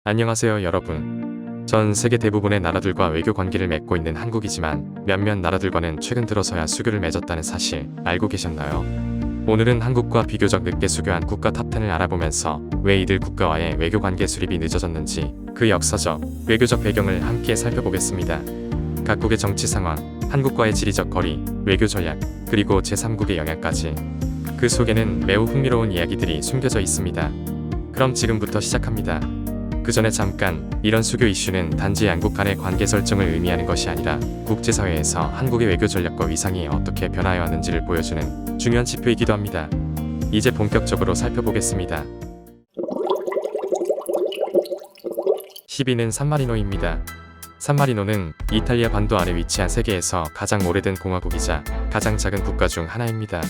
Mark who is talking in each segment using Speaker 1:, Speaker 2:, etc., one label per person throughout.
Speaker 1: 안녕하세요 여러분. 전 세계 대부분의 나라들과 외교 관계를 맺고 있는 한국이지만 몇몇 나라들과는 최근 들어서야 수교를 맺었다는 사실 알고 계셨나요? 오늘은 한국과 비교적 늦게 수교한 국가 탑10을 알아보면서 왜 이들 국가와의 외교 관계 수립이 늦어졌는지 그 역사적, 외교적 배경을 함께 살펴보겠습니다. 각국의 정치 상황, 한국과의 지리적 거리, 외교 전략, 그리고 제3국의 영향까지 그 속에는 매우 흥미로운 이야기들이 숨겨져 있습니다. 그럼 지금부터 시작합니다. 그 전에 잠깐, 이런 수교 이슈는 단지 양국 간의 관계 설정을 의미하는 것이 아니라 국제사회에서 한국의 외교 전략과 위상이 어떻게 변화해 왔는지를 보여주는 중요한 지표이기도 합니다. 이제 본격적으로 살펴보겠습니다. 10위는 산마리노입니다. 산마리노는 이탈리아 반도 안에 위치한 세계에서 가장 오래된 공화국이자 가장 작은 국가 중 하나입니다.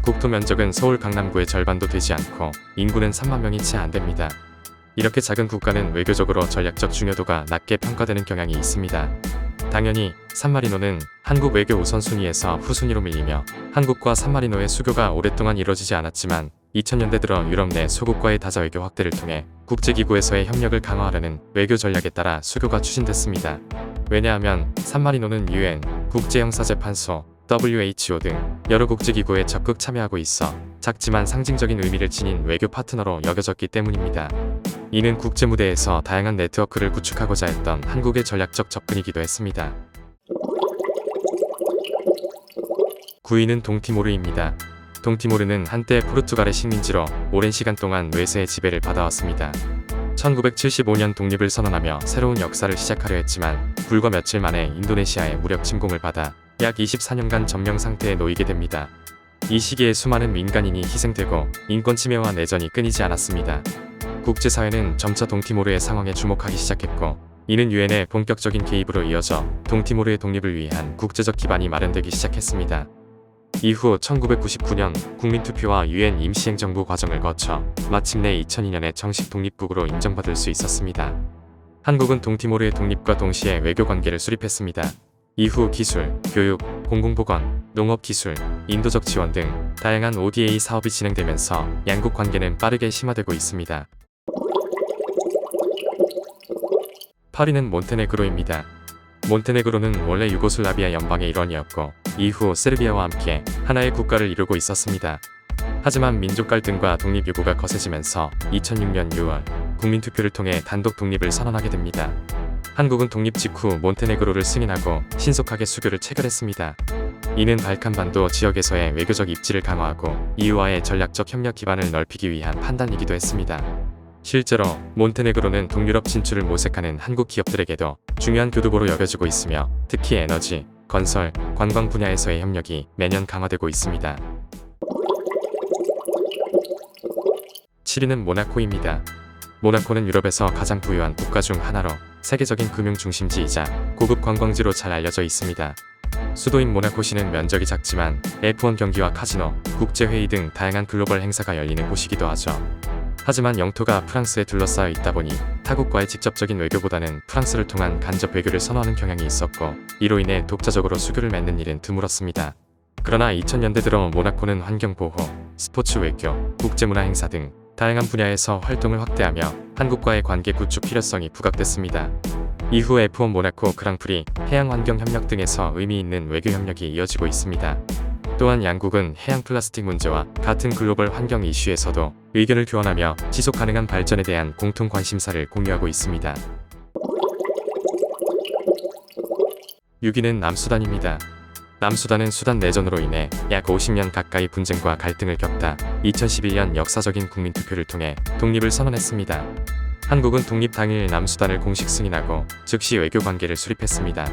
Speaker 1: 국토 면적은 서울 강남구의 절반도 되지 않고 인구는 3만 명이 채 안 됩니다. 이렇게 작은 국가는 외교적으로 전략적 중요도가 낮게 평가되는 경향이 있습니다. 당연히 산마리노는 한국 외교 우선순위에서 후순위로 밀리며 한국과 산마리노의 수교가 오랫동안 이뤄지지 않았지만 2000년대 들어 유럽 내 소국과의 다자 외교 확대를 통해 국제기구에서의 협력을 강화하려는 외교 전략에 따라 수교가 추진됐습니다. 왜냐하면 산마리노는 UN, 국제형사재판소, WHO 등 여러 국제기구에 적극 참여하고 있어 작지만 상징적인 의미를 지닌 외교 파트너로 여겨졌기 때문입니다. 이는 국제무대에서 다양한 네트워크를 구축하고자 했던 한국의 전략적 접근이기도 했습니다. 9위는 동티모르입니다. 동티모르는 한때 포르투갈의 식민지로 오랜 시간 동안 외세의 지배를 받아왔습니다. 1975년 독립을 선언하며 새로운 역사를 시작하려 했지만 불과 며칠 만에 인도네시아의 무력 침공을 받아 약 24년간 점령 상태에 놓이게 됩니다. 이 시기에 수많은 민간인이 희생되고 인권 침해와 내전이 끊이지 않았습니다. 국제사회는 점차 동티모르의 상황에 주목하기 시작했고 이는 유엔의 본격적인 개입으로 이어져 동티모르의 독립을 위한 국제적 기반이 마련되기 시작했습니다. 이후 1999년 국민투표와 유엔 임시행정부 과정을 거쳐 마침내 2002년에 정식 독립국으로 인정받을 수 있었습니다. 한국은 동티모르의 독립과 동시에 외교관계를 수립했습니다. 이후 기술, 교육, 공공보건, 농업기술, 인도적 지원 등 다양한 ODA 사업이 진행되면서 양국 관계는 빠르게 심화되고 있습니다. 8위는 몬테네그로입니다. 몬테네그로는 원래 유고슬라비아 연방의 일원이었고 이후 세르비아와 함께 하나의 국가를 이루고 있었습니다. 하지만 민족 갈등과 독립 요구가 거세지면서 2006년 6월 국민투표를 통해 단독 독립을 선언하게 됩니다. 한국은 독립 직후 몬테네그로를 승인하고 신속하게 수교를 체결했습니다. 이는 발칸반도 지역에서의 외교적 입지를 강화하고 EU와의 전략적 협력 기반을 넓히기 위한 판단이기도 했습니다. 실제로 몬테네그로는 동유럽 진출을 모색하는 한국 기업들에게도 중요한 교두보로 여겨지고 있으며 특히 에너지, 건설, 관광 분야에서의 협력이 매년 강화되고 있습니다. 7위는 모나코입니다. 모나코는 유럽에서 가장 부유한 국가 중 하나로 세계적인 금융 중심지이자 고급 관광지로 잘 알려져 있습니다. 수도인 모나코시는 면적이 작지만 F1 경기와 카지노, 국제회의 등 다양한 글로벌 행사가 열리는 곳이기도 하죠. 하지만 영토가 프랑스에 둘러싸여 있다 보니 타국과의 직접적인 외교보다는 프랑스를 통한 간접 외교를 선호하는 경향이 있었고 이로 인해 독자적으로 수교를 맺는 일은 드물었습니다. 그러나 2000년대 들어 모나코는 환경보호, 스포츠 외교, 국제문화 행사 등 다양한 분야에서 활동을 확대하며 한국과의 관계 구축 필요성이 부각됐습니다. 이후 F1 모나코 그랑프리, 해양환경협력 등에서 의미 있는 외교 협력이 이어지고 있습니다. 또한 양국은 해양 플라스틱 문제와 같은 글로벌 환경 이슈에서도 의견을 교환하며 지속 가능한 발전에 대한 공통 관심사를 공유하고 있습니다. 6위는 남수단입니다. 남수단은 수단 내전으로 인해 약 50년 가까이 분쟁과 갈등을 겪다 2011년 역사적인 국민투표를 통해 독립을 선언했습니다. 한국은 독립 당일 남수단을 공식 승인하고 즉시 외교관계를 수립했습니다.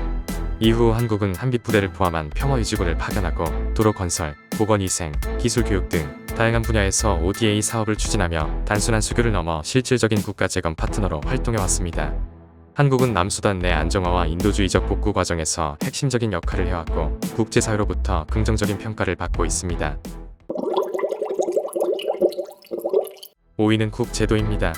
Speaker 1: 이후 한국은 한빛부대를 포함한 평화유지군을 파견하고 도로 건설, 보건위생, 기술교육 등 다양한 분야에서 ODA 사업을 추진하며 단순한 수교를 넘어 실질적인 국가재건 파트너로 활동해왔습니다. 한국은 남수단 내 안정화와 인도주의적 복구 과정에서 핵심적인 역할을 해왔고 국제사회로부터 긍정적인 평가를 받고 있습니다. 5위는 쿡 제도입니다.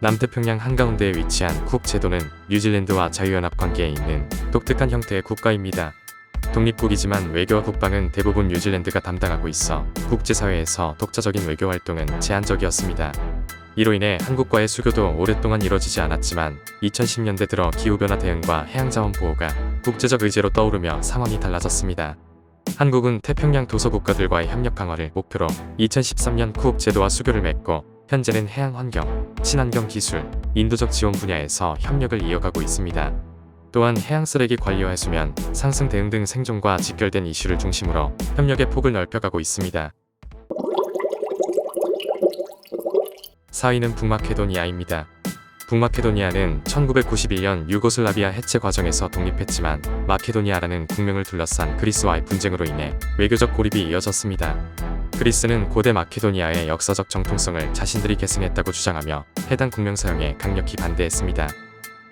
Speaker 1: 남태평양 한가운데에 위치한 쿡 제도는 뉴질랜드와 자유연합 관계에 있는 독특한 형태의 국가입니다. 독립국이지만 외교와 국방은 대부분 뉴질랜드가 담당하고 있어 국제사회에서 독자적인 외교 활동은 제한적이었습니다. 이로 인해 한국과의 수교도 오랫동안 이뤄지지 않았지만 2010년대 들어 기후변화 대응과 해양자원 보호가 국제적 의제로 떠오르며 상황이 달라졌습니다. 한국은 태평양 도서국가들과의 협력 강화를 목표로 2013년 쿠옥 제도와 수교를 맺고 현재는 해양환경, 친환경 기술, 인도적 지원 분야에서 협력을 이어가고 있습니다. 또한 해양 쓰레기 관리와 해수면 상승 대응 등 생존과 직결된 이슈를 중심으로 협력의 폭을 넓혀가고 있습니다. 4위는 북마케도니아입니다. 북마케도니아는 1991년 유고슬라비아 해체 과정에서 독립했지만 마케도니아라는 국명을 둘러싼 그리스와의 분쟁으로 인해 외교적 고립이 이어졌습니다. 그리스는 고대 마케도니아의 역사적 정통성을 자신들이 계승했다고 주장하며 해당 국명 사용에 강력히 반대했습니다.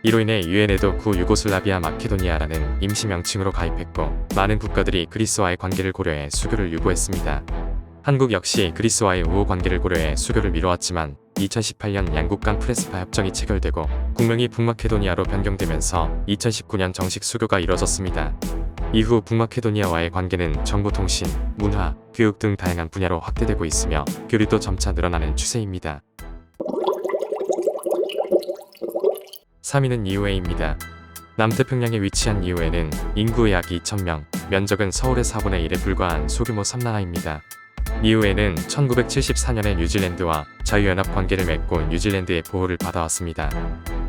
Speaker 1: 이로 인해 유엔에도 구 유고슬라비아 마케도니아라는 임시 명칭으로 가입했고 많은 국가들이 그리스와의 관계를 고려해 수교를 유보했습니다. 한국 역시 그리스와의 우호 관계를 고려해 수교를 미뤄왔지만 2018년 양국 간 프레스파 협정이 체결되고 국명이 북마케도니아로 변경되면서 2019년 정식 수교가 이뤄졌습니다. 이후 북마케도니아와의 관계는 정보 통신, 문화, 교육 등 다양한 분야로 확대되고 있으며 교류도 점차 늘어나는 추세입니다. 3위는 니우에입니다. 남태평양에 위치한 니우에는 인구 약 2,000명, 면적은 서울의 4분의 1에 불과한 소규모 섬나라입니다. 니우에는 1974년에 뉴질랜드와 자유연합 관계를 맺고 뉴질랜드의 보호를 받아왔습니다.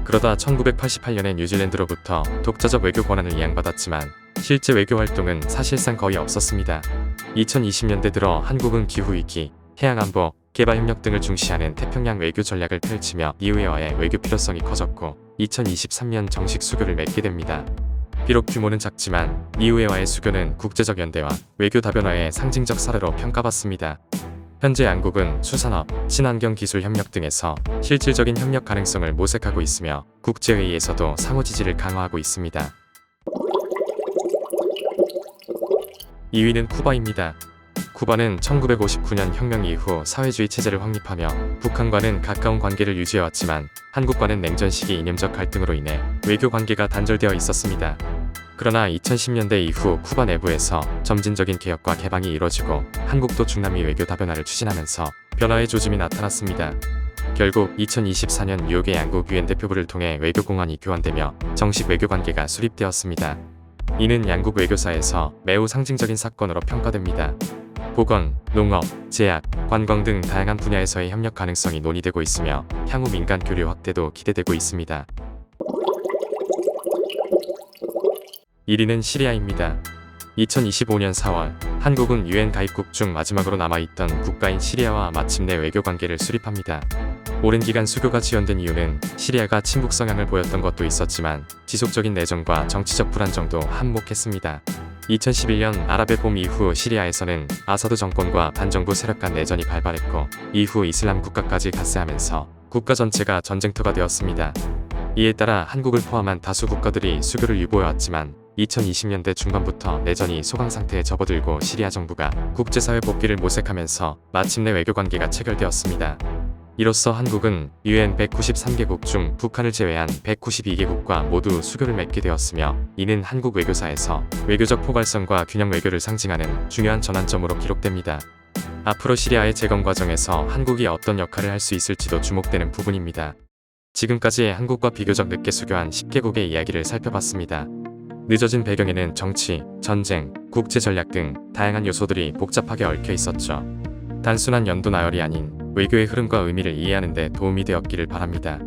Speaker 1: 그러다 1988년에 뉴질랜드로부터 독자적 외교 권한을 이양받았지만 실제 외교 활동은 사실상 거의 없었습니다. 2020년대 들어 한국은 기후위기, 해양안보, 개발협력 등을 중시하는 태평양 외교 전략을 펼치며 니우에와의 외교 필요성이 커졌고 2023년 정식 수교를 맺게 됩니다. 비록 규모는 작지만 니우에와의 수교는 국제적 연대와 외교 다변화의 상징적 사례로 평가받습니다. 현재 양국은 수산업, 친환경 기술 협력 등에서 실질적인 협력 가능성을 모색하고 있으며 국제회의에서도 상호 지지를 강화하고 있습니다. 2위는 쿠바입니다. 쿠바는 1959년 혁명 이후 사회주의 체제를 확립하며 북한과는 가까운 관계를 유지해왔지만 한국과는 냉전 시기 이념적 갈등으로 인해 외교 관계가 단절되어 있었습니다. 그러나 2010년대 이후 쿠바 내부에서 점진적인 개혁과 개방이 이뤄지고 한국도 중남미 외교 다변화를 추진하면서 변화의 조짐이 나타났습니다. 결국 2024년 뉴욕의 양국 유엔 대표부를 통해 외교공안이 교환되며 정식 외교 관계가 수립되었습니다. 이는 양국 외교사에서 매우 상징적인 사건으로 평가됩니다. 보건, 농업, 제약, 관광 등 다양한 분야에서의 협력 가능성이 논의되고 있으며 향후 민간 교류 확대도 기대되고 있습니다. 1위는 시리아입니다. 2025년 4월 한국은 유엔 가입국 중 마지막으로 남아있던 국가인 시리아와 마침내 외교 관계를 수립합니다. 오랜 기간 수교가 지연된 이유는 시리아가 친북 성향을 보였던 것도 있었지만 지속적인 내정과 정치적 불안정도 한몫했습니다. 2011년 아랍의 봄 이후 시리아에서는 아사드 정권과 반정부 세력 간 내전이 발발했고 이후 이슬람 국가까지 가세하면서 국가 전체가 전쟁터가 되었습니다. 이에 따라 한국을 포함한 다수 국가들이 수교를 유보해왔지만 2020년대 중반부터 내전이 소강 상태에 접어들고 시리아 정부가 국제사회 복귀를 모색하면서 마침내 외교관계가 체결되었습니다. 이로써 한국은 유엔 193개국 중 북한을 제외한 192개국과 모두 수교를 맺게 되었으며 이는 한국 외교사에서 외교적 포괄성과 균형 외교를 상징하는 중요한 전환점으로 기록됩니다. 앞으로 시리아의 재건 과정에서 한국이 어떤 역할을 할 수 있을지도 주목되는 부분입니다. 지금까지 한국과 비교적 늦게 수교한 10개국의 이야기를 살펴봤습니다. 늦어진 배경에는 정치, 전쟁, 국제 전략 등 다양한 요소들이 복잡하게 얽혀 있었죠. 단순한 연도 나열이 아닌 외교의 흐름과 의미를 이해하는 데 도움이 되었기를 바랍니다.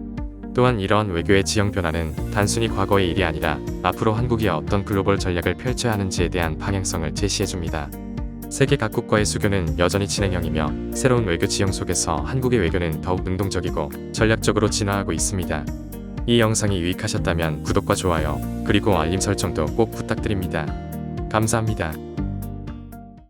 Speaker 1: 또한 이러한 외교의 지형 변화는 단순히 과거의 일이 아니라 앞으로 한국이 어떤 글로벌 전략을 펼쳐야 하는지에 대한 방향성을 제시해줍니다. 세계 각국과의 수교는 여전히 진행형이며 새로운 외교 지형 속에서 한국의 외교는 더욱 능동적이고 전략적으로 진화하고 있습니다. 이 영상이 유익하셨다면 구독과 좋아요, 그리고 알림 설정도 꼭 부탁드립니다. 감사합니다.